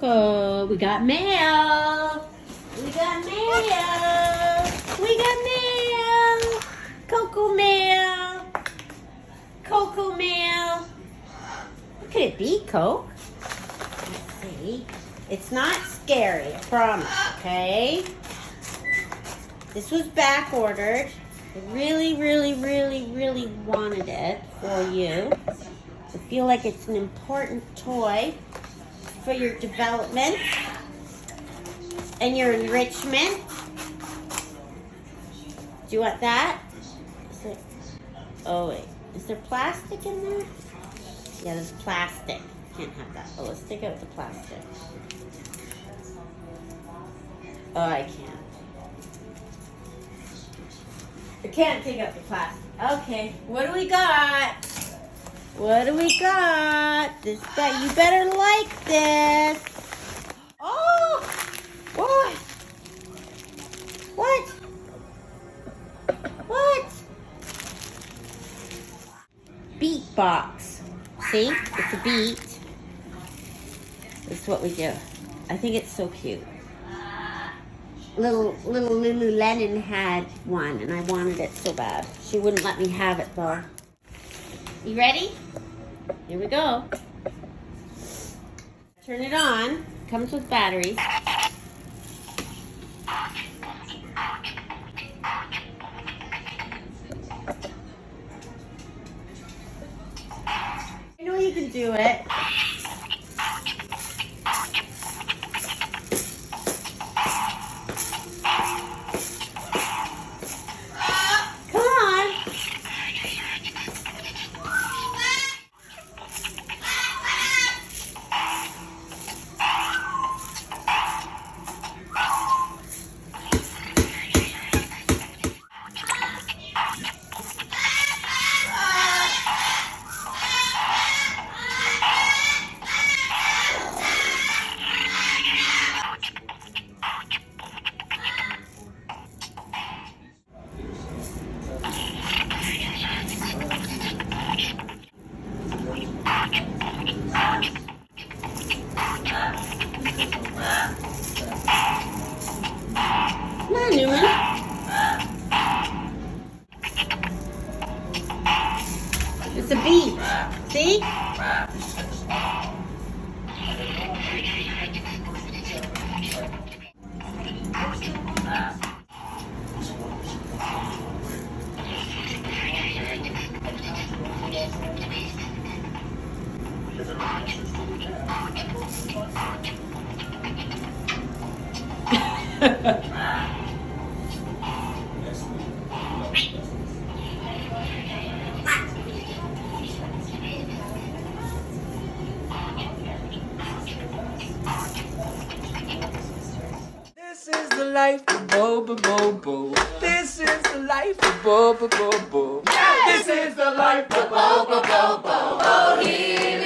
Coco. We got mail. We got mail. We got mail. Coco mail. Coco mail. What could it be, Coke? Let's see. It's not scary, I promise, okay? This was back ordered. I really, really, really, really wanted it for you. I feel like it's an important toy for your development and your enrichment. Do you want that? Oh wait, is there plastic in there? Yeah, there's plastic. Can't have that. Oh, let's take out the plastic. Oh, I can't. I can't take out the plastic. Okay, what do we got? What do we got? This guy, you better like this. Oh, what? What? What? Beet Box. See? It's a beet. This is what we do. I think it's so cute. Little Lululemon had one, and I wanted it so bad. She wouldn't let me have it, though. You ready? Here we go. Turn it on. Comes with batteries. I know you can do it. Come on, Newman. It's a beet. See? This is the life of Bobo Bobo. This is the life of Bobo Bobo. This is the life of Bobo Bobo. Oh, here